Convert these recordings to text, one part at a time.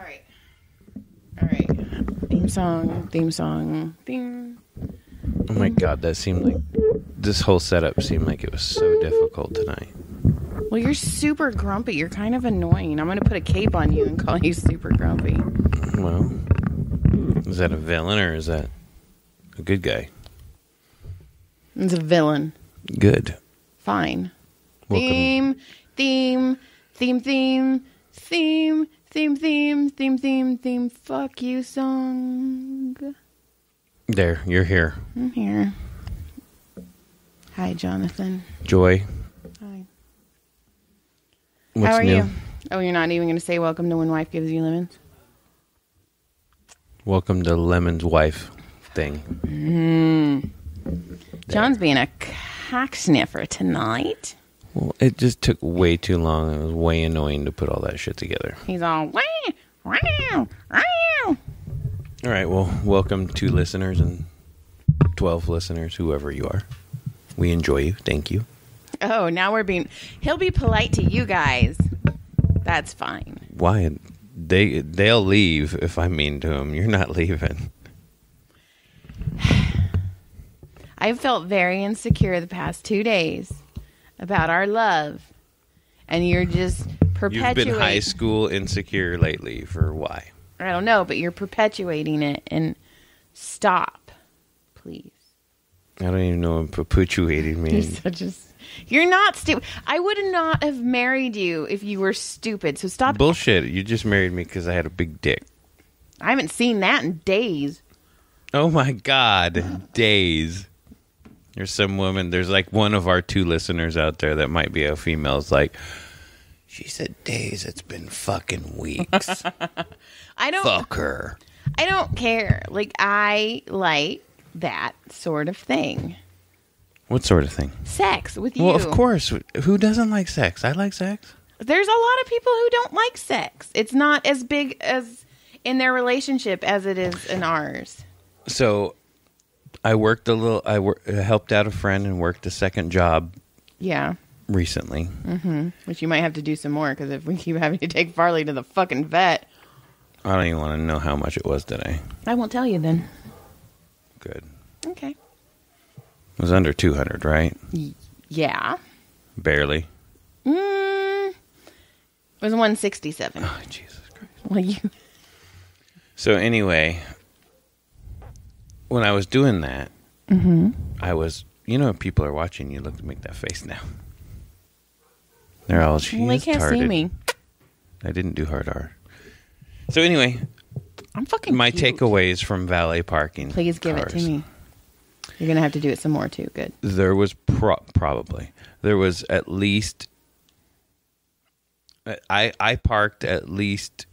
right. All right. Theme song. Ding. Oh my God, that seemed like... This whole setup seemed like it was so difficult tonight. Well, you're super grumpy. You're kind of annoying. I'm going to put a cape on you and call you super grumpy. Well, is that a villain or is that a good guy? It's a villain. Good. Fine. Welcome. Theme. Fuck you song. There, you're here. I'm here. Hi, Jonathan. Joy. Hi. What's How are new? you? Oh, you're not even going to say welcome to When Wife Gives You Lemons? Welcome to Lemon's wife thing. John's being a cock sniffer tonight. Well, it just took way too long. It was way annoying to put all that shit together. He's all, wow, wow, wow. All right, well, welcome to listeners and 12 listeners, whoever you are. We enjoy you. Thank you. Oh, now he'll be polite to you guys. That's fine. Why? They'll leave if I'm mean to them. You're not leaving. I've felt very insecure the past 2 days about our love. And you're just perpetuating. You've been high school insecure lately for why? I don't know, but you're perpetuating it. And stop, please. I don't even know what perpetuating means. You're not stupid. I would not have married you if you were stupid. So stop. Bullshit. You just married me because I had a big dick. I haven't seen that in days. Oh my God. Days. There's some woman, there's like one of our 2 listeners out there that might be a female. It's like, she said days, it's been fucking weeks. Fuck her. I don't care. Like, I like that sort of thing. What sort of thing? Sex with you. Well, of course. Who doesn't like sex? I like sex. There's a lot of people who don't like sex. It's not as big as in their relationship as it is in ours. So I worked helped out a friend and worked a second job. Yeah. Recently. Mm-hmm. Which you might have to do some more because if we keep having to take Farley to the fucking vet. I don't even want to know how much it was today. I won't tell you then. Good. Okay. It was under 200, right? Yeah. Barely. It was 167. Oh, Jesus Christ. Well, you. So anyway, when I was doing that, I was, people are watching you. Look, make that face now. They're all, she they is can't tarded. see me. I didn't do hard R. So anyway, I'm fucking my cute. takeaways from valet parking. Please give it to me. You're going to have to do it some more too. Good. There was probably. There was at least... I parked at least,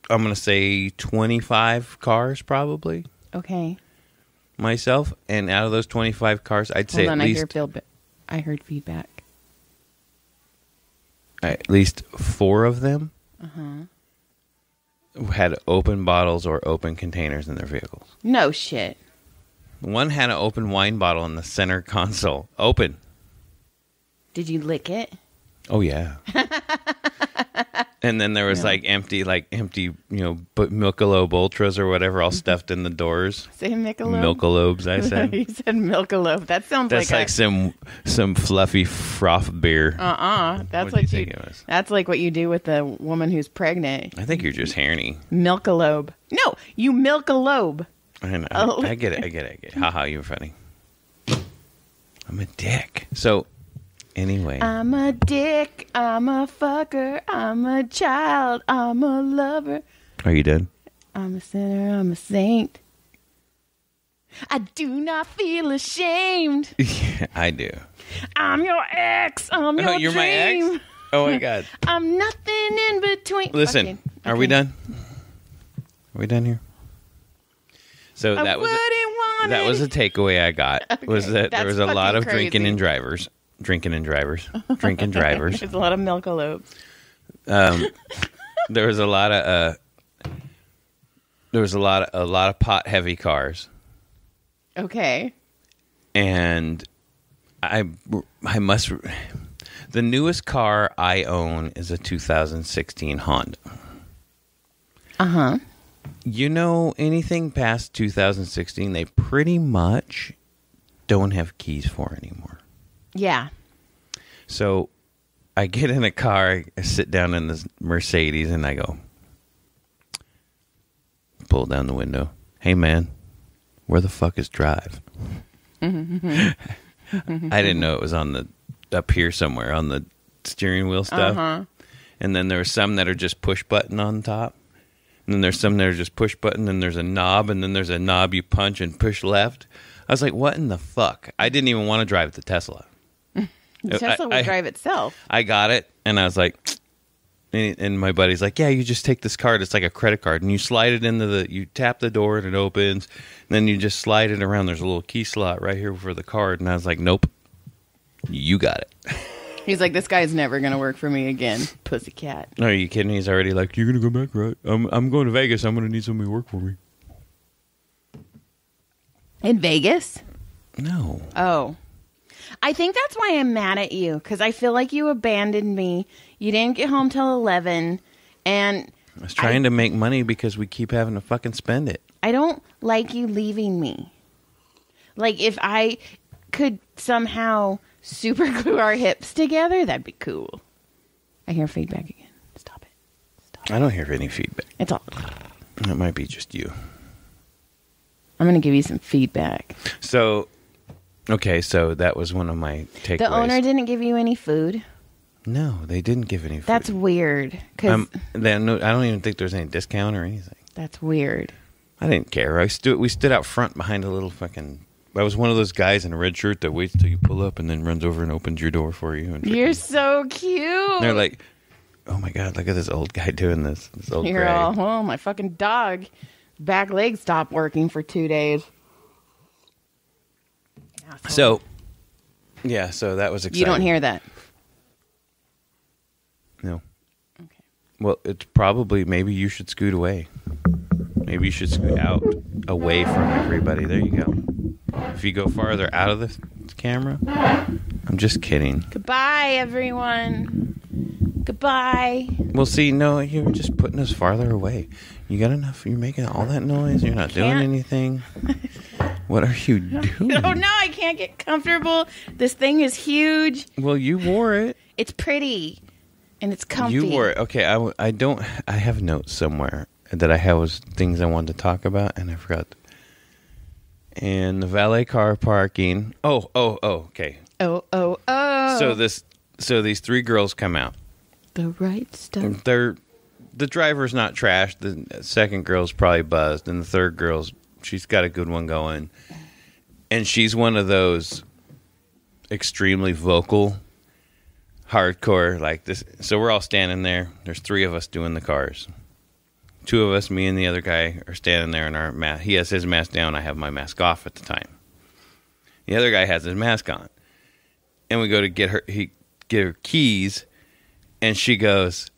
I'm going to say 25 cars probably. Okay. Myself. And out of those 25 cars, I'd say at least... I heard feedback. At least 4 of them had open bottles or open containers in their vehicles. No shit. One had an open wine bottle in the center console. Open. Did you lick it? Oh, yeah. And then there was empty, Michelob Ultras or whatever all stuffed in the doors. Say Michelob? Michelobes, I said. You said Michelob. That sounds That's like some fluffy froth beer. That's what you think it was? That's like what you do with the woman who's pregnant. I think you're just horny. Michelob. No, you Michelob. I know. I get it. Haha, you're funny. I'm a dick. So, anyway. I'm a dick. I'm a fucker. I'm a child. I'm a lover. Are you done? I'm a sinner. I'm a saint. I do not feel ashamed. Yeah, I do. I'm your ex. I'm your you're dream. my ex? Oh, my God. I'm nothing in between. Listen, Okay. Are we done? Are we done here? So that was a takeaway I got. Okay, was that there was a lot of crazy. drinking and drivers. Drinking drivers. There's a lot of Michelobes. There was a lot of pot heavy cars. Okay. And I must. The newest car I own is a 2016 Honda. Uh-huh. You know, anything past 2016, they pretty much don't have keys for anymore. Yeah. So I get in a car, I sit down in this Mercedes, and I go, pull down the window. Hey, man, where the fuck is drive? I didn't know it was up here somewhere on the steering wheel stuff. Uh-huh. And then there are some that are just push button on top. And then there's some that are just push button, and there's a knob, and then there's a knob you punch and push left. I was like, what in the fuck? I didn't even want to drive the Tesla. The Tesla will drive itself. I got it, and I was like, and my buddy's like, yeah, you just take this card. It's like a credit card, and you slide it into you tap the door, and it opens. And then you just slide it around. There's a little key slot right here for the card. And I was like, nope, you got it. He's like, this guy's never going to work for me again, pussycat. No, are you kidding? He's already like, you're going to go back, right? I'm going to Vegas. I'm going to need somebody to work for me. In Vegas? No. Oh. I think that's why I'm mad at you, because I feel like you abandoned me. You didn't get home till 11, and I was trying to make money because we keep having to fucking spend it. I don't like you leaving me. Like, if I could somehow super glue our hips together, that'd be cool. I hear feedback again. Stop it. I don't hear any feedback. It's all. It might be just you. I'm going to give you some feedback. So, okay, so that was one of my takeaways. The owner didn't give you any food? No, they didn't give any food. That's weird. Cause I don't even think there's any discount or anything. That's weird. I didn't care. We stood out front behind a little fucking... I was one of those guys in a red shirt that waits till you pull up and then runs over and opens your door for you. And You're so cute. they're like, oh my God, look at this old guy doing this. This old You're Greg. all, oh, my fucking dog. Back leg stopped working for 2 days. So, yeah, so that was exciting. You don't hear that? No. Okay. Well, it's probably, maybe you should scoot away. Maybe you should scoot out, away from everybody. There you go. If you go farther out of the camera. I'm just kidding. Goodbye, everyone. Goodbye. Well, see, no, you're just putting us farther away. You got enough? You're making all that noise. You're not doing anything. What are you doing? Oh, no, I can't get comfortable. This thing is huge. Well, you wore it. It's pretty. And it's comfy. You wore it. Okay, I have notes somewhere that I have was things I wanted to talk about, and I forgot. And the valet car parking. Oh, okay. Oh. So these three girls come out. The right stuff. The driver's not trashed. The second girl's probably buzzed, and the third girl's she's got a good one going. And she's one of those extremely vocal, hardcore like this. So we're all standing there. There's three of us doing the cars. Two of us, me and the other guy, are standing there in our mask. He has his mask down. I have my mask off at the time. The other guy has his mask on. And we go to get her keys, and she goes,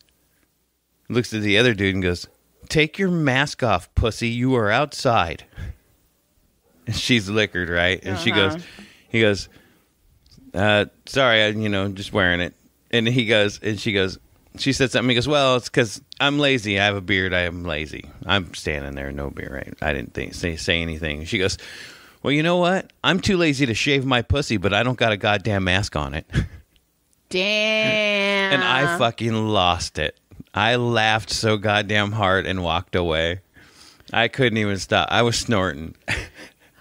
looks at the other dude and goes, "Take your mask off, pussy. You are outside." And she's liquored, right? And he goes, "Sorry, I'm just wearing it." And she said something. He goes, "Well, it's because I'm lazy. I have a beard. I am lazy. I'm standing there, no beard, right?" I didn't say anything. She goes, "Well, you know what? I'm too lazy to shave my pussy, but I don't got a goddamn mask on it." Damn. And I fucking lost it. I laughed so goddamn hard and walked away. I couldn't even stop. I was snorting.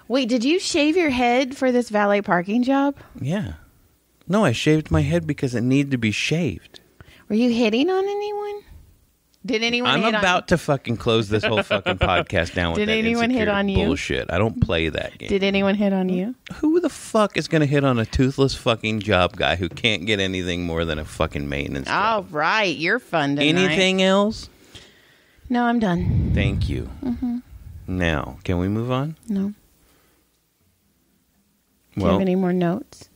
Wait, did you shave your head for this valet parking job? Yeah. No, I shaved my head because it needed to be shaved. Were you hitting on anyone? Did anyone I'm about to fucking close this whole fucking podcast down with Did that anyone hit on you? bullshit. I don't play that game. Did anyone hit on you? Who the fuck is going to hit on a toothless fucking job guy who can't get anything more than a fucking maintenance All job? right, you're fun tonight. Anything else? No, I'm done. Thank you. Mm-hmm. Now, can we move on? No. Do you have any more notes?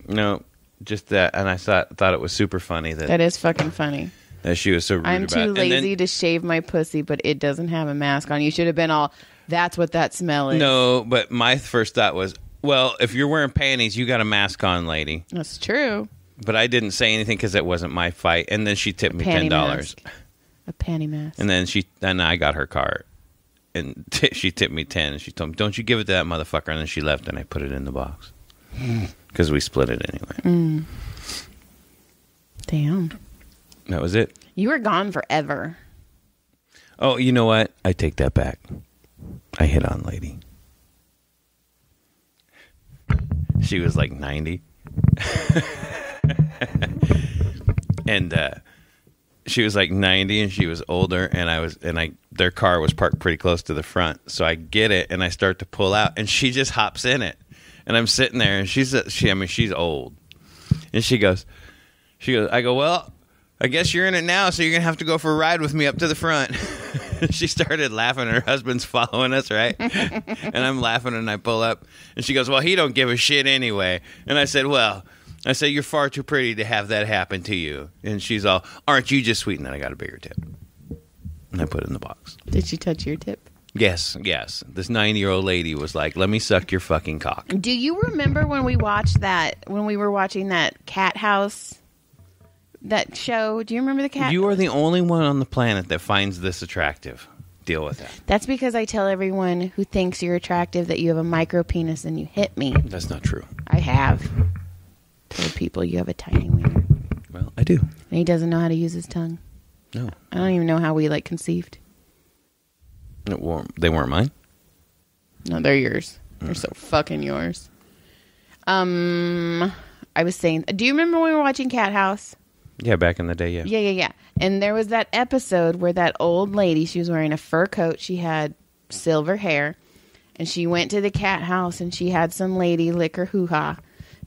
No, just that. And I thought it was super funny that is fucking funny. That she was so rude I'm about too it. lazy to shave my pussy, but it doesn't have a mask on. You should have been all, that's what that smell is. No, but my first thought was, well, if you're wearing panties, you got a mask on, lady. That's true. But I didn't say anything because it wasn't my fight. And then she tipped me $10. $10. A panty mask. And then I got her car, and she tipped me 10. And she told me, "Don't you give it to that motherfucker." And then she left, and I put it in the box because we split it anyway. Damn. That was it. You were gone forever. Oh, you know what? I take that back. I hit on lady. She was like 90. And she was like 90 and she was older, and their car was parked pretty close to the front. So I get it and I start to pull out and she just hops in it. And I'm sitting there and she's old. And she goes, I go, "Well, I guess you're in it now, so you're going to have to go for a ride with me up to the front." She started laughing. Her husband's following us, right? And I'm laughing, and I pull up. And she goes, "Well, he don't give a shit anyway." And I said, "You're far too pretty to have that happen to you." And she's all, "Aren't you just sweet?" And then I got a bigger tip. And I put it in the box. Did she touch your tip? Yes. This 90-year-old lady was like, "Let me suck your fucking cock." Do you remember when we were watching that Cat House? That show, do you remember the cat? You are the only one on the planet that finds this attractive. Deal with that. That's because I tell everyone who thinks you're attractive that you have a micro penis and you hit me. That's not true. I have told people you have a tiny wiener. Well, I do. And he doesn't know how to use his tongue. No. I don't even know how we conceived. They weren't mine? No, they're yours. They're so fucking yours. I was saying, do you remember when we were watching Cat House? Yeah, back in the day, yeah. Yeah. And there was that episode where that old lady, she was wearing a fur coat. She had silver hair. And she went to the cat house and she had some lady lick her hoo-ha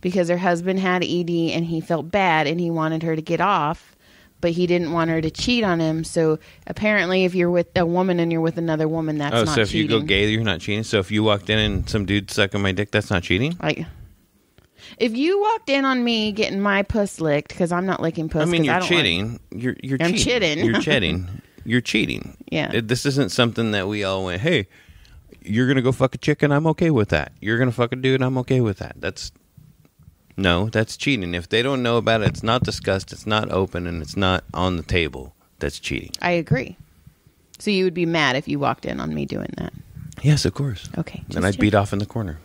because her husband had ED and he felt bad and he wanted her to get off. But he didn't want her to cheat on him. So apparently if you're with a woman and you're with another woman, that's not cheating. Oh, so if you go gay, you're not cheating? So if you walked in and some dude sucking my dick, that's not cheating? If you walked in on me getting my puss licked, because I'm not licking puss. I mean, you're cheating. You're I'm cheating. You're cheating. You're cheating. Yeah. This isn't something that we all went, "Hey, you're going to go fuck a chick and I'm okay with that. You're going to fuck a dude and I'm okay with that." That's cheating. If they don't know about it, it's not discussed, it's not open, and it's not on the table. That's cheating. I agree. So you would be mad if you walked in on me doing that? Yes, of course. Okay. Then I'd beat off in the corner.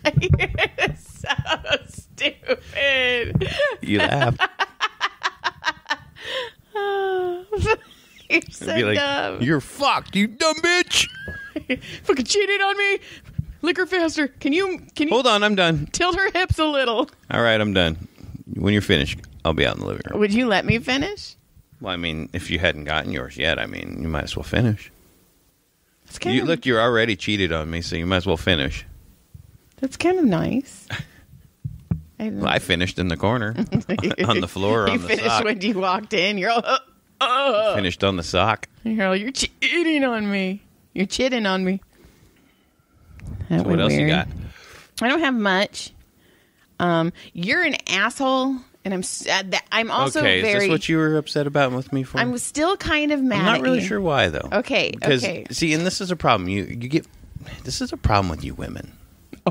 You're so stupid. You laugh. You're so dumb. "You're fucked, you dumb bitch." Fucking cheated on me. Lick her faster. Can you Hold on, I'm done. Tilt her hips a little. All right, I'm done. When you're finished, I'll be out in the living room. Would you let me finish? Well, I mean, if you hadn't gotten yours yet, I mean, you might as well finish. Look, you're already cheated on me, so you might as well finish. That's kind of nice. I finished in the corner, on the floor, on the sock. You finished when you walked in. You're all, Finished on the sock. You're cheating on me. You're chitting on me. So what else you got? I don't have much. You're an asshole, and I'm also okay, very... is this what you were upset about with me for? I'm still kind of mad I'm not at really you. sure why, though. Okay, because, okay. See, and this is a problem. You get... This is a problem with you women.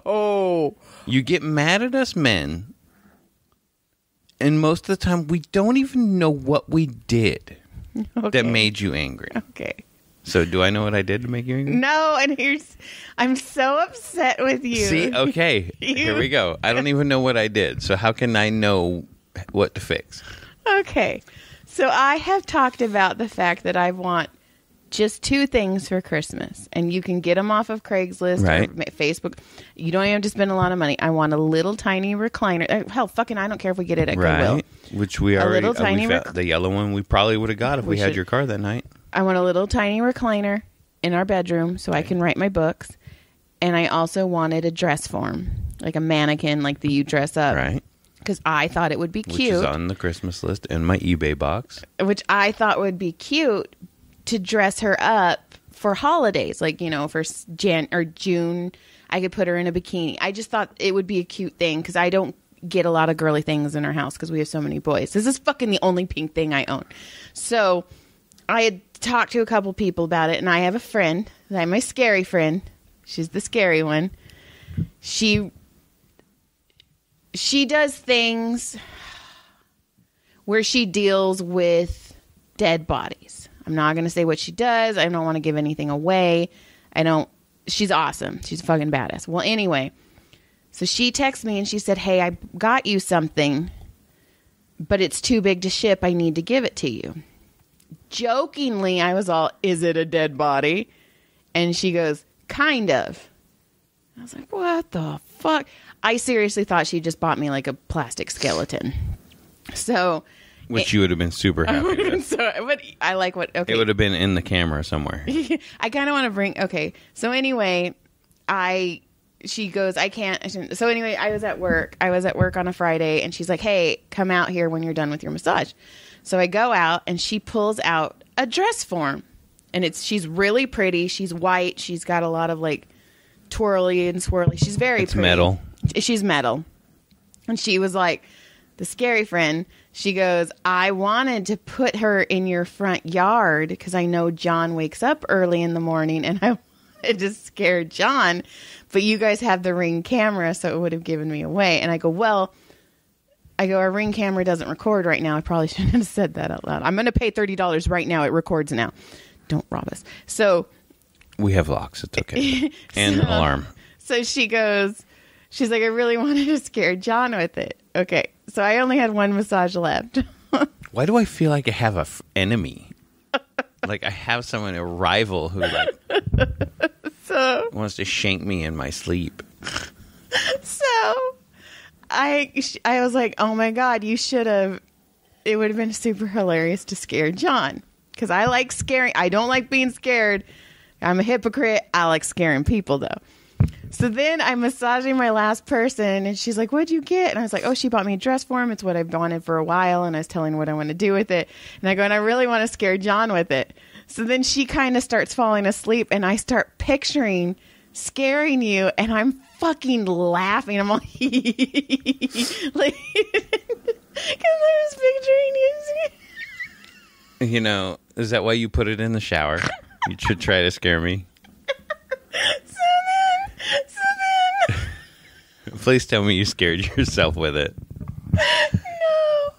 Oh. You get mad at us men, and most of the time, we don't even know what we did that made you angry. Okay. So, do I know what I did to make you angry? No, and I'm so upset with you. See, okay, here we go. I don't even know what I did, so how can I know what to fix? Okay, so I have talked about the fact that I want just 2 things for Christmas, and you can get them off of Craigslist or Facebook. You don't even have to spend a lot of money. I want a little tiny recliner. Hell, fucking, I don't care if we get it at Goodwill. Which we already, the yellow one we probably would have got if we had your car that night. I want a little tiny recliner in our bedroom so I can write my books. And I also wanted a dress form, like a mannequin, like you dress up. Right. Because I thought it would be cute. Which is on the Christmas list in my eBay box. Which I thought would be cute to dress her up for holidays. Like, for June, I could put her in a bikini. I just thought it would be a cute thing because I don't get a lot of girly things in our house because we have so many boys. This is fucking the only pink thing I own. So I had talked to a couple people about it, and I have a friend, my scary friend. She's the scary one. She does things where she deals with dead bodies. I'm not going to say what she does. I don't want to give anything away. She's awesome. She's fucking badass. Well, anyway, so she texted me and she said, hey, I got you something, but it's too big to ship. I need to give it to you. Jokingly, I was all, is it a dead body? And she goes, kind of. I was like, what the fuck? I seriously thought she just bought me like a plastic skeleton. So... Which you would have been super happy with. But I like what... Okay. It would have been in the camera somewhere. I kind of want to bring... Okay. So anyway, she goes, I can't... So anyway, I was at work. On a Friday, and she's like, hey, come out here when you're done with your massage. So I go out, and she pulls out a dress form. And she's really pretty. She's white. She's got a lot of like twirly and swirly. She's very pretty. Metal. She's metal. And she was like... The scary friend, she goes, I wanted to put her in your front yard because I know John wakes up early in the morning and I wanted to scare John, but you guys have the Ring camera, so it would have given me away. And I go, our Ring camera doesn't record right now. I probably shouldn't have said that out loud. I'm going to pay $30 right now. It records now. Don't rob us. So we have locks. It's okay. And an alarm. So she's like, I really wanted to scare John with it. Okay. So I only had one massage left. Why do I feel like I have an enemy? Like I have someone, a rival who like wants to shank me in my sleep. So I was like, oh my God, you should have. It would have been super hilarious to scare John. Because I like scaring. I don't like being scared. I'm a hypocrite. I like scaring people though. So then I'm massaging my last person, and she's like, what'd you get? And I was like, oh, she bought me a dress form. It's what I've wanted for a while, and I was telling her what I want to do with it. And I go, and I really want to scare John with it. So then she kind of starts falling asleep, and I start picturing scaring you, and I'm fucking laughing. I'm all, like, because I was picturing you. You know, is that why you put it in the shower? You should try to scare me. So then. Please tell me you scared yourself with it. No.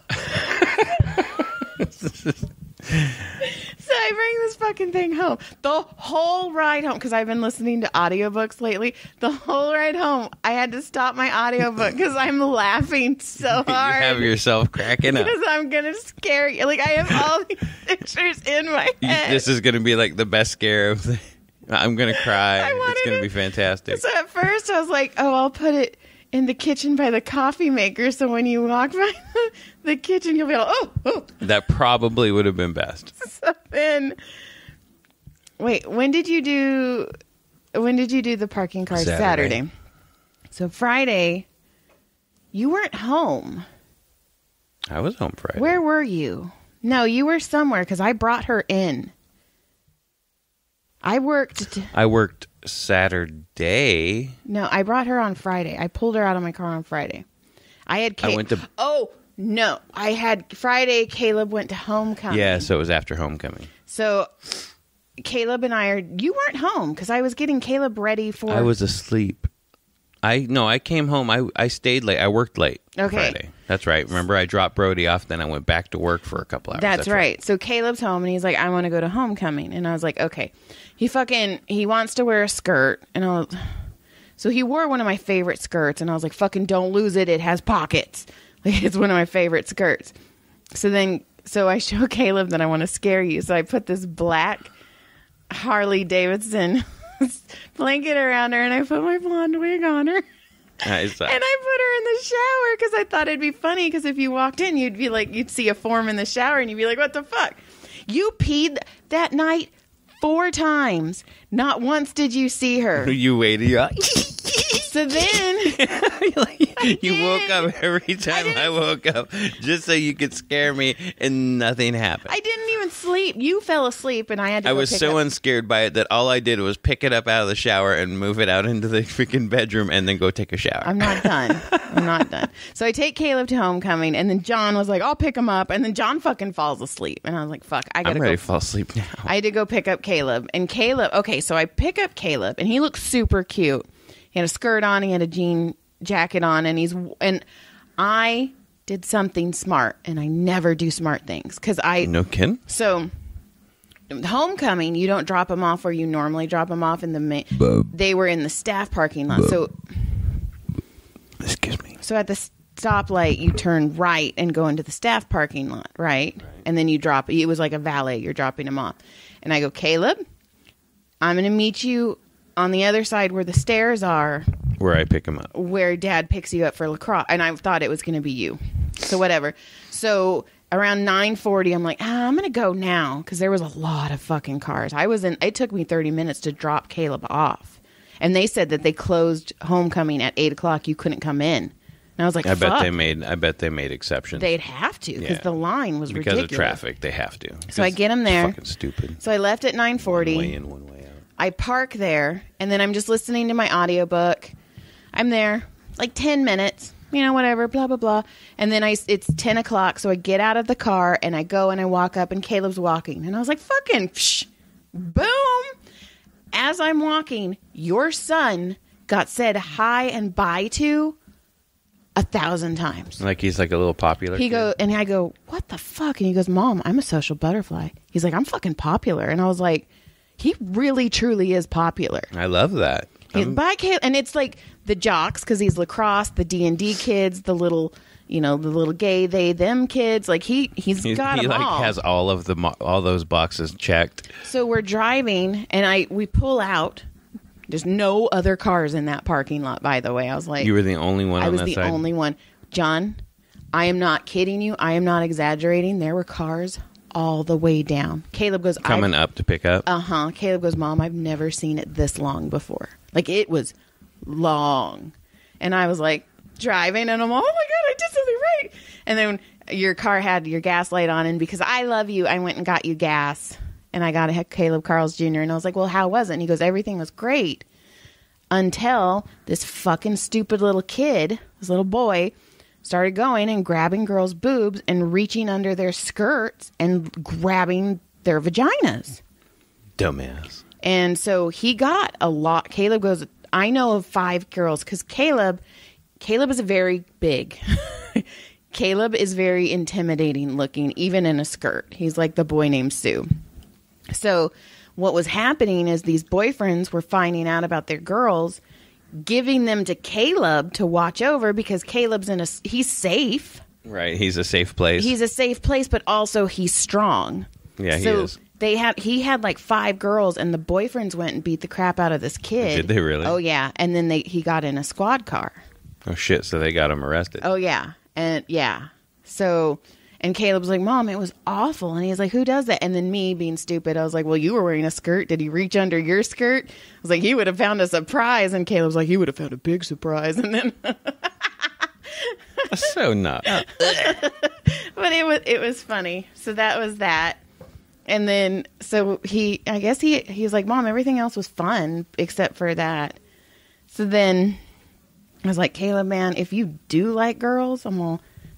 So I bring this fucking thing home. The whole ride home, because I've been listening to audiobooks lately. The whole ride home, I had to stop my audiobook because I'm laughing so hard. You have yourself cracking up. Because I'm going to scare you. Like, I have all these pictures in my head. This is going to be like the best scare of the... I'm going to cry. It's going to be fantastic. So at first I was like, oh, I'll put it in the kitchen by the coffee maker. So when you walk by the kitchen, you'll be like, oh. That probably would have been best. So then, wait, when did you do the parking car? Saturday. So Friday, you weren't home. I was home Friday. Where were you? No, you were somewhere because I brought her in. I worked Saturday. No, I brought her on Friday. I pulled her out of my car on Friday. Oh, no. I had Friday, Caleb went to homecoming. Yeah, so it was after homecoming. So Caleb and you weren't home because I was getting Caleb ready for... I was asleep. I came home. I stayed late. I worked late Friday. That's right. Remember, I dropped Brody off, then I went back to work for a couple hours. That's right. So Caleb's home, and he's like, I want to go to homecoming. And I was like, okay. He wants to wear a skirt. So he wore one of my favorite skirts, and I was like, fucking don't lose it. It has pockets. Like, it's one of my favorite skirts. So I show Caleb that I want to scare you. So I put this black Harley Davidson blanket around her, and I put my blonde wig on her. Nice. And I put her in the shower because I thought it'd be funny because if you walked in, you'd be like, you'd see a form in the shower and you'd be like, what the fuck? You peed that night 4 times. Not once did you see her. You waited. So then you woke up every time I woke up just so you could scare me, and nothing happened. I didn't even sleep. You fell asleep, and I had to. I was so unscared by it that all I did was pick it up out of the shower and move it out into the freaking bedroom, and then go take a shower. I'm not done. So I take Caleb to homecoming, and then John was like, "I'll pick him up," and then John fucking falls asleep, and I was like, "Fuck, I'm ready to fall asleep now." I had to go pick up Caleb, and so I pick up Caleb, and he looks super cute. He had a skirt on, he had a jean jacket on, and I did something smart, and I never do smart things because No kidding? So, homecoming, you don't drop them off where you normally drop them off in the they were in the staff parking lot. So, excuse me. So at the stoplight, you turn right and go into the staff parking lot, right? And then you drop. It was like a valet. You're dropping them off, and I go, Caleb, I'm going to meet you on the other side where the stairs are. Where I pick him up. Where Dad picks you up for lacrosse. And I thought it was going to be you. So whatever. So around 9:40, I'm like, I'm going to go now. Because there was a lot of fucking cars. It took me 30 minutes to drop Caleb off. And they said that they closed homecoming at 8 o'clock. You couldn't come in. And I was like, I bet they made exceptions. They'd have to. Because the line was because ridiculous. Because of traffic, they have to. So I get them there. Fucking stupid. So I left at 9:40. One way in, one way out. I park there. And then I'm just listening to my audiobook. I'm there like 10 minutes, whatever, blah, blah, blah. And then it's 10 o'clock. So I get out of the car and I go and I walk up and Caleb's walking. And I was like, fucking psh, boom. As I'm walking, your son got said hi and bye to 1,000 times. Like he's like a little popular kid. And I go, what the fuck? And he goes, Mom, I'm a social butterfly. He's like, I'm fucking popular. And I was like, he really, truly is popular. I love that. Bye, Caleb. And it's like the jocks, because he's lacrosse, the D&D kids, the little gay, they, them kids. Like he's got them all. He has all those boxes checked. So we're driving, and we pull out. There's no other cars in that parking lot, by the way. I was like... You were the only one on that side? I was the only one. John, I am not kidding you. I am not exaggerating. There were cars all the way down. Caleb goes... Coming up to pick up? Uh-huh. Caleb goes, Mom, I've never seen it this long before. Like, it was long. And I was like, driving, and I'm all, oh my God, I did something right. And then your car had your gas light on, and because I love you, I went and got you gas. And I got a Caleb Carls Jr. And I was like, well, how was it? And he goes, everything was great. Until this fucking stupid little kid, this little boy, started going and grabbing girls' boobs and reaching under their skirts and grabbing their vaginas. Dumbass. And so he got a lot. Caleb goes, I know of 5 girls, because Caleb is very big. Caleb is very intimidating looking, even in a skirt. He's like the boy named Sue. So what was happening is these boyfriends were finding out about their girls, giving them to Caleb to watch over, because Caleb's he's safe. Right. He's a safe place. He's a safe place, but also he's strong. Yeah, he is. He had like 5 girls, and the boyfriends went and beat the crap out of this kid. Did they really? Oh yeah. And then he got in a squad car. Oh shit. So they got him arrested. Oh yeah. And yeah. So, and Caleb's like, Mom, it was awful. And he's like, who does that? And then me being stupid, I was like, well, you were wearing a skirt. Did he reach under your skirt? I was like, he would have found a surprise. And Caleb's like, he would have found a big surprise. And then so not. But it was funny. So that was that. And then, so he was like, Mom, everything else was fun except for that. So then I was like, Caleb, man, if you do like girls,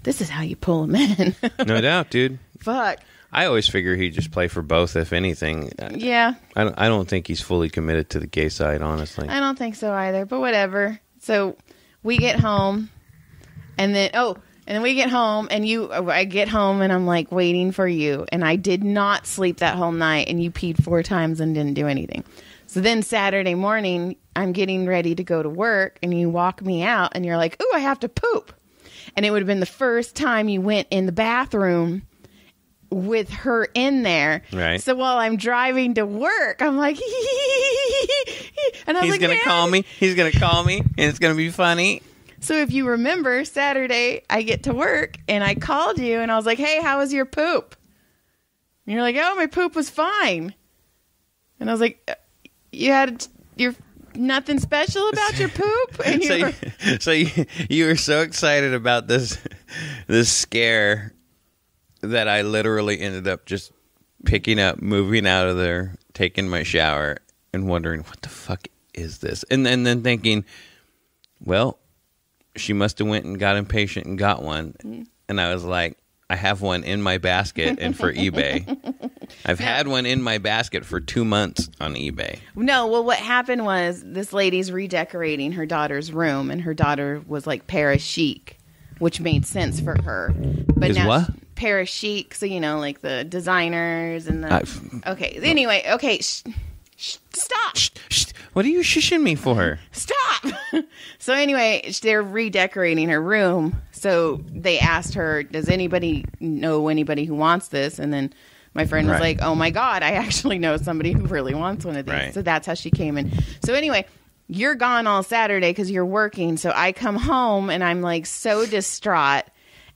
this is how you pull them in. No doubt, dude. Fuck. I always figure he'd just play for both, if anything. Yeah. I don't think he's fully committed to the gay side, honestly. I don't think so either, but whatever. So we get home, and then we get home, and I get home, and I'm like waiting for you, and I did not sleep that whole night, and you peed 4 times and didn't do anything. So then Saturday morning, I'm getting ready to go to work, and you walk me out, and you're like, ooh, I have to poop. And it would have been the first time you went in the bathroom with her in there. Right. So while I'm driving to work, I'm like, and He's going to call me. He's going to call me, and it's going to be funny. So if you remember, Saturday, I get to work, and I called you, and I was like, hey, how was your poop? And you're like, oh, my poop was fine. And I was like, you're nothing special about your poop? And you were so excited about this scare that I literally ended up just picking up, moving out of there, taking my shower, and wondering, what the fuck is this? And then thinking, well, she must have went and got impatient and got one. Mm. And I was like, I have one in my basket and for eBay. I've had one in my basket for 2 months on eBay. No, well, what happened was this lady's redecorating her daughter's room, and her daughter was like Paris chic. which made sense for her. But Is now what? Paris chic, so like the designers and the. Okay. Anyway. Okay. Stop. What are you shushing me for? Stop. So anyway, they're redecorating her room. So they asked her, "Does anybody know anybody who wants this?" And then my friend was like, "Oh my God, I actually know somebody who really wants one of these." Right. So that's how she came in. So anyway, you're gone all Saturday because you're working. So I come home and I'm like so distraught.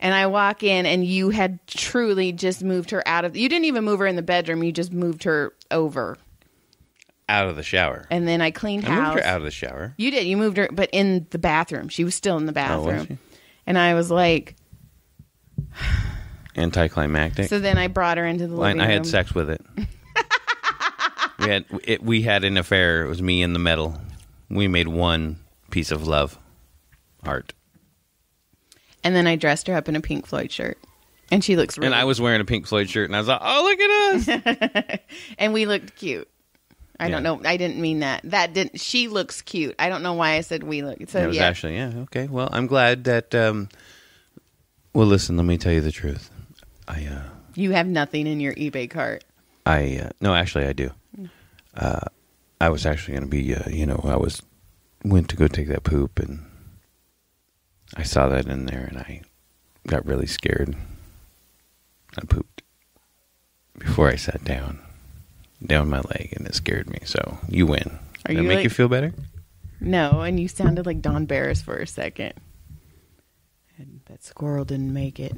And I walk in and you had truly just moved her out of... You didn't even move her in the bedroom. You just moved her over. Out of the shower. And then I cleaned house. I moved her out of the shower. You did. You moved her, but in the bathroom. She was still in the bathroom. Oh, was she? And I was like... Anticlimactic. So then I brought her into the living room. I had sex with it. We had an affair. It was me and the metal. We made one piece of love. Art. And then I dressed her up in a Pink Floyd shirt. And she looks really... And I was wearing a Pink Floyd shirt, and I was like, oh, look at us. And we looked cute. I don't know. I didn't mean that. She looks cute. I don't know why I said we look. So, it was actually, okay. Well, I'm glad that... well, listen, let me tell you the truth. You have nothing in your eBay cart. No, actually, I do. I was actually going to be, went to go take that poop, and I saw that in there, and I got really scared. I pooped before I sat down my leg, and it scared me. So you win. Did that make you feel better? No, and you sounded like Don Barris for a second. And that squirrel didn't make it.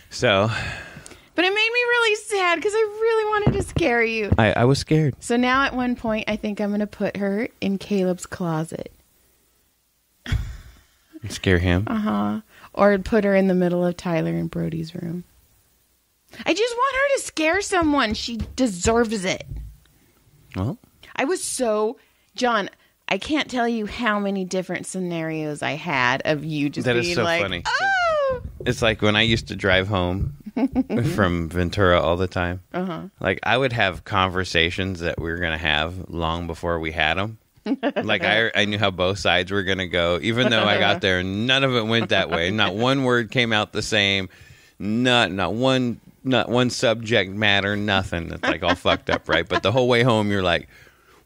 So... But it made me really sad because I really wanted to scare you. I was scared. So now at one point, I think I'm going to put her in Caleb's closet. Scare him? Uh-huh. Or put her in the middle of Tyler and Brody's room. I just want her to scare someone. She deserves it. Well. I was so... John, I can't tell you how many different scenarios I had of you just being so like... funny. Oh! It's like when I used to drive home from Ventura all the time. Uh-huh. Like, I would have conversations that we were going to have long before we had them. Like, I knew how both sides were going to go. Even though I got there, none of it went that way. Not one word came out the same. Not one subject matter, nothing. It's like all fucked up, right? But the whole way home, you're like,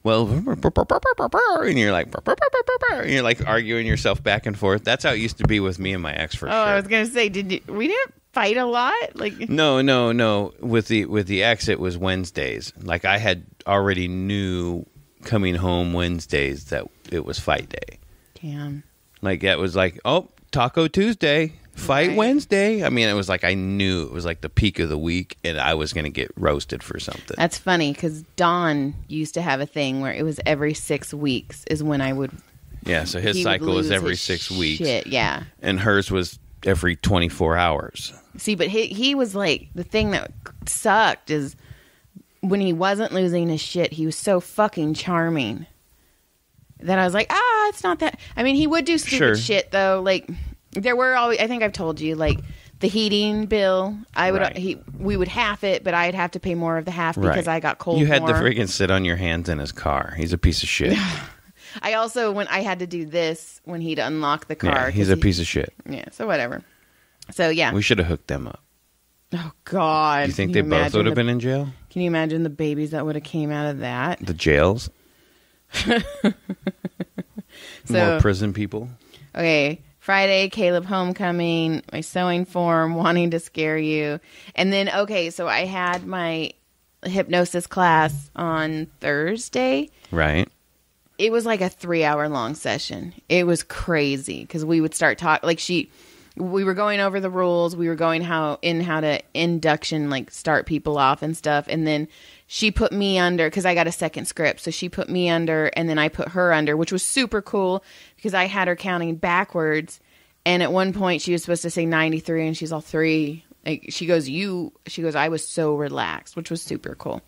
well, and you're like arguing yourself back and forth. That's how it used to be with me and my ex, for sure. I was going to say, we didn't fight a lot? Like No. With the ex, it was Wednesdays. Like, I had already knew coming home Wednesdays that it was fight day. Damn. Like, it was like, oh, Taco Tuesday, fight Wednesday. I mean, it was like I knew it was like the peak of the week, and I was going to get roasted for something. That's funny, because Don used to have a thing where it was every 6 weeks is when I would... Yeah, so his cycle was every 6 weeks. Shit, yeah. And hers was every 24 hours. See, but he was like... The thing that sucked is when he wasn't losing his shit, he was so fucking charming that I was like, it's not that... I mean, he would do stupid shit, though. Like, there were always... I think I've told you, like... The heating bill, we would half it, but I'd have to pay more of the half because I got cold. You had more. to freaking sit on your hands in his car. He's a piece of shit. I also, when I had to do this, when he'd unlock the car. Yeah, he's a piece of shit. Yeah, so whatever. So, yeah. We should have hooked them up. Oh, God. Do you think they both would have been in jail? Can you imagine the babies that would have came out of that? The jails? More prison people? Okay. Friday, Caleb homecoming, my sewing form, wanting to scare you. And then, so I had my hypnosis class on Thursday. Right. It was like a 3-hour long session. It was crazy because we would start talking. Like we were going over the rules. We were going how to induction, like start people off and stuff. And then she put me under because I got a second script. So she put me under and then I put her under, which was super cool because I had her counting backwards. And at one point she was supposed to say 93 and she's all 3. Like, she goes, I was so relaxed, which was super cool.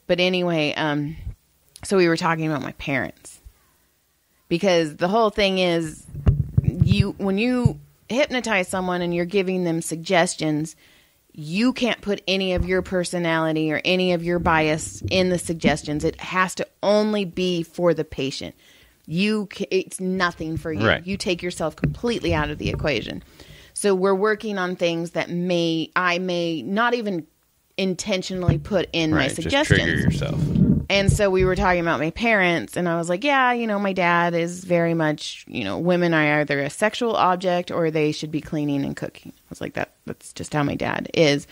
But anyway, so we were talking about my parents because the whole thing is when you hypnotize someone and you're giving them suggestions, you can't put any of your personality or any of your bias in the suggestions. It has to only be for the patient. It's nothing for you. Right. You take yourself completely out of the equation. So we're working on things that I may not even intentionally put in my suggestions. Just trigger yourself. And so we were talking about my parents, and I was like, yeah, my dad is very much, women are either a sexual object or they should be cleaning and cooking. I was like, that's just how my dad is.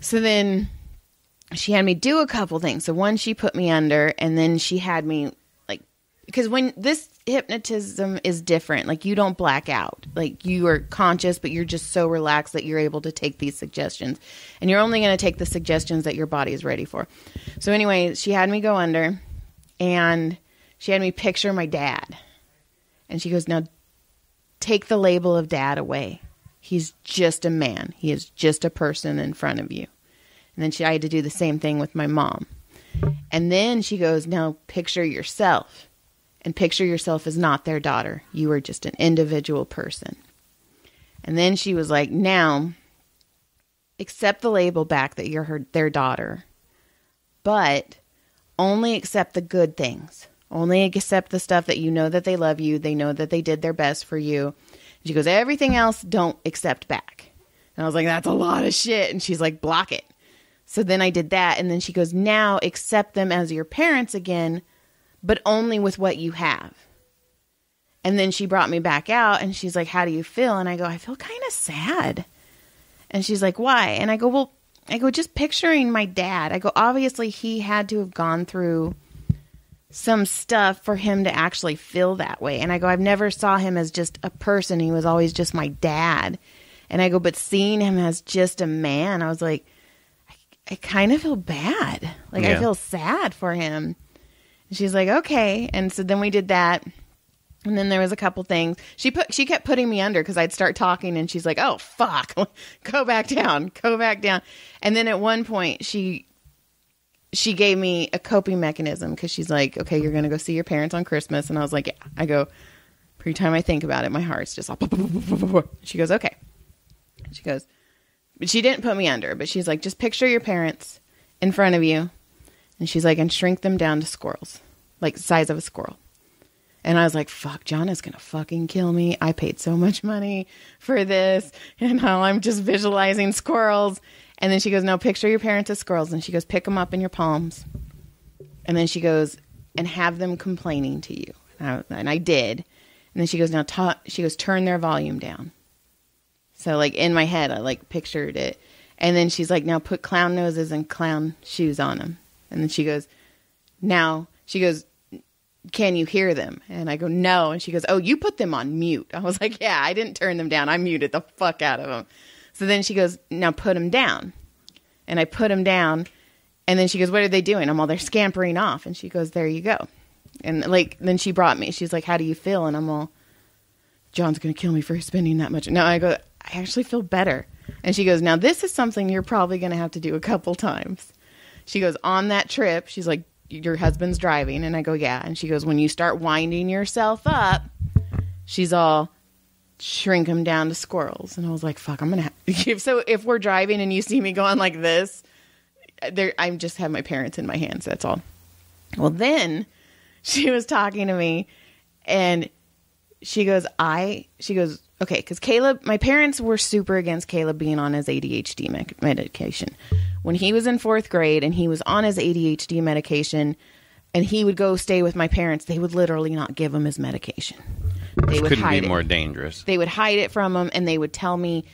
So then she had me do a couple things. So one, she put me under, and then she had me because when this hypnotism is different, like you don't black out, like you are conscious, but you're just so relaxed that you're able to take these suggestions, and you're only going to take the suggestions that your body is ready for. So anyway, she had me go under, and she had me picture my dad, and she goes, now take the label of dad away. He's just a man. He is just a person in front of you. And then I had to do the same thing with my mom. And then she goes, now picture yourself. And picture yourself as not their daughter. You are just an individual person. And then she was like, now, accept the label back that you're their daughter. But only accept the good things. Only accept the stuff that you know that they love you. They know that they did their best for you. And she goes, everything else, don't accept back. And I was like, that's a lot of shit. And she's like, block it. So then I did that. And then she goes, now accept them as your parents again, but only with what you have. And then she brought me back out, and she's like, how do you feel? And I go, I feel kind of sad. And she's like, why? And I go, just picturing my dad. I go, obviously he had to have gone through some stuff for him to actually feel that way. And I go, I've never saw him as just a person. He was always just my dad. And I go, but seeing him as just a man, I was like, I kind of feel bad. Like, I feel sad for him. And she's like, okay. And so then we did that. And then there was a couple things. She kept putting me under because I'd start talking, and she's like, oh, fuck. Go back down. Go back down. And then at one point, she gave me a coping mechanism because she's like, okay, you're going to go see your parents on Christmas. And I was like, yeah. I go, every time I think about it, my heart's just all. She goes, okay. She goes, but she didn't put me under, but she's like, just picture your parents in front of you. And she's like, and shrink them down to squirrels, like the size of a squirrel. And I was like, fuck, John is going to fucking kill me. I paid so much money for this. And now I'm just visualizing squirrels. And then she goes, no, picture your parents as squirrels. And she goes, pick them up in your palms. And then she goes, and have them complaining to you. And I did. And then she goes, now turn their volume down. So like in my head, I like pictured it. And then she's like, now put clown noses and clown shoes on them. And then she goes, can you hear them? And I go, no. And she goes, oh, you put them on mute. I was like, yeah, I didn't turn them down. I muted the fuck out of them. So then she goes, now put them down. And I put them down. And then she goes, what are they doing? I'm all, they're scampering off. And she goes, there you go. And like, then she brought me, she's like, how do you feel? And I'm all, John's going to kill me for spending that much. No, I go, I actually feel better. And she goes, now this is something you're probably going to have to do a couple times. She goes, on that trip, she's like, your husband's driving. And I go, yeah. And she goes, when you start winding yourself up, she's all, shrink them down to squirrels. And I was like, fuck, I'm going to have. So if we're driving and you see me going like this, I just have my parents in my hands. That's all. Well, then she was talking to me, and she goes, okay, because Caleb, my parents were super against Caleb being on his ADHD medication. When he was in 4th grade and he was on his ADHD medication and he would go stay with my parents, they would literally not give him his medication. They would couldn't hide be it. more dangerous. They would hide it from him, and they would tell me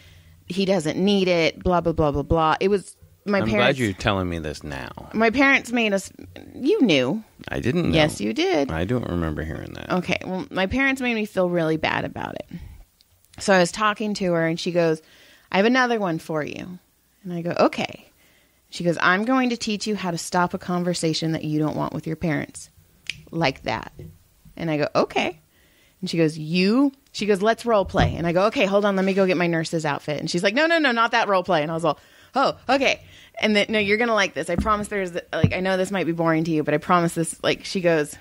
he doesn't need it, blah, blah, blah, blah, blah. It was my I'm parents. glad you're telling me this now. My parents made us, you knew. I didn't know. Yes, you did. I don't remember hearing that. Okay, well, my parents made me feel really bad about it. So I was talking to her, and she goes, I have another one for you. And I go, okay. She goes, I'm going to teach you how to stop a conversation that you don't want with your parents. Like that. And I go, okay. And she goes, let's role play. And I go, okay, hold on, let me go get my nurse's outfit. And she's like, no, not that role play. And I was all, oh, okay. And then, no, you're going to like this. I promise I know this might be boring to you, but I promise this, she goes,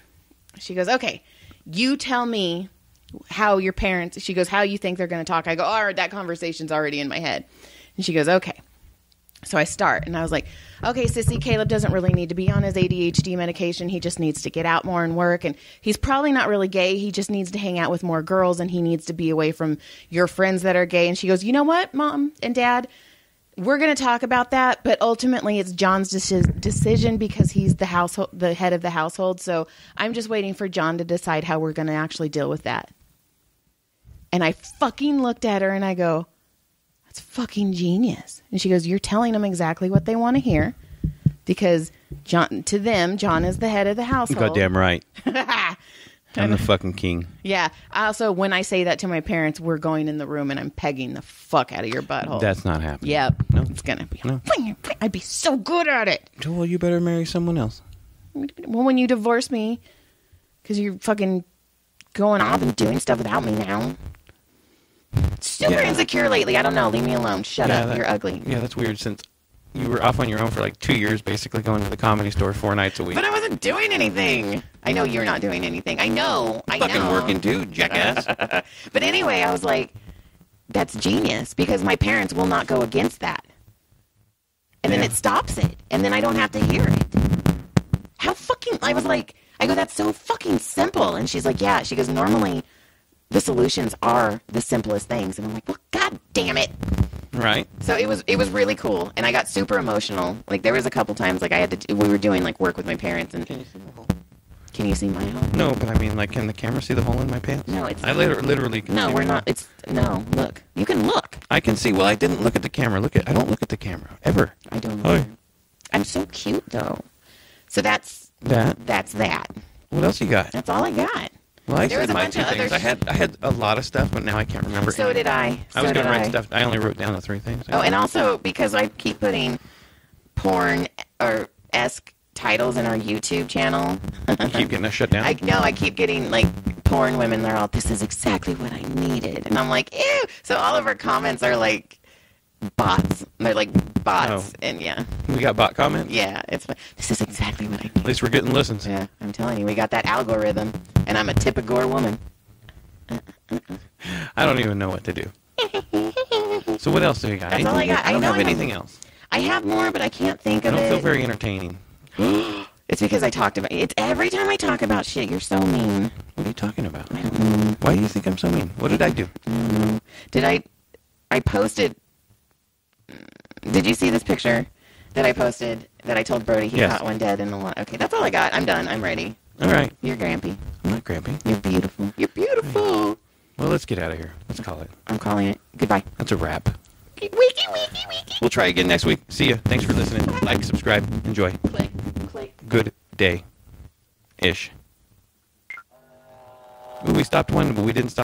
okay, you tell me how your parents, she goes, how you think they're going to talk. I go, all right, that conversation's already in my head. And she goes, okay. So I start, and I was like, okay, sissy, Caleb doesn't really need to be on his ADHD medication. He just needs to get out more and work. And he's probably not really gay. He just needs to hang out with more girls, and he needs to be away from your friends that are gay. And she goes, you know what, Mom and Dad? We're going to talk about that, but ultimately it's John's decision because he's the head of the household. So I'm just waiting for John to decide how we're going to actually deal with that. And I fucking looked at her and I go, that's fucking genius. And she goes, you're telling them exactly what they want to hear because John is the head of the household. Goddamn right. I'm the fucking king. Yeah. Also, when I say that to my parents, we're going in the room and I'm pegging the fuck out of your butthole. That's not happening. Yep. No. It's going to be. No. I'd be so good at it. Well, you better marry someone else. Well, when you divorce me, because you're fucking going off and doing stuff without me now. Super insecure lately. I don't know. Leave me alone. Shut up. You're ugly. Yeah, that's weird since you were off on your own for like 2 years, basically going to the Comedy Store 4 nights a week. But I wasn't doing anything. I know you're not doing anything. I know. Fucking working too, jackass. But anyway, I was like, that's genius because my parents will not go against that. And then it stops it. And then I don't have to hear it. How fucking... I was like... I go, that's so fucking simple. And she's like, yeah. She goes, normally the solutions are the simplest things. And I'm like, well, God damn it. Right. So it was really cool. And I got super emotional. Like there was a couple times like we were doing like work with my parents. And can you see my hole? Can you see my hole? No, but I mean, like, can the camera see the hole in my pants? No, it's... I literally can see. No, we're not. It's... No, look. You can look. I can see. Well, I didn't look at the camera. I don't look at the camera. Ever. I don't Oh. know. I'm so cute, though. So that's that. What else you got? That's all I got. Well, I There said was a my bunch two of things. other I had a lot of stuff, but now I can't remember. So did I. I was going to write stuff. I only wrote down the 3 things. Oh, and also because I keep putting porn or esque titles in our YouTube channel. You keep getting us shut down? I keep getting like porn women. They're all, this is exactly what I needed. And I'm like, ew. So all of our comments are like bots. They're like bots. Oh. And yeah. We got bot comments? Yeah. This is exactly what I needed. At least we're getting listens. Yeah, I'm telling you, we got that algorithm. And I'm a typical woman. I don't even know what to do. So what else do you got? That's all I got. I don't know have anything else. I have more, but I can't think I of don't it. feel very entertaining. It's because I talked about it. Every time I talk about shit, you're so mean. What are you talking about? I don't know. Why do you think I'm so mean? What did I do? Did I posted... Did you see this picture that I posted that I told Brody he caught one dead in the lawn? Okay, that's all I got. I'm done. I'm ready. All right. You're grampy. I'm not grampy. You're beautiful. You're beautiful. Well, let's get out of here. Let's call it. I'm calling it. Goodbye. That's a wrap. Wiki, wiki, wiki. We'll try again next week. See ya. Thanks for listening. Like, subscribe, enjoy. Click, click. Good day. Ish. Ooh, we stopped one, but we didn't stop.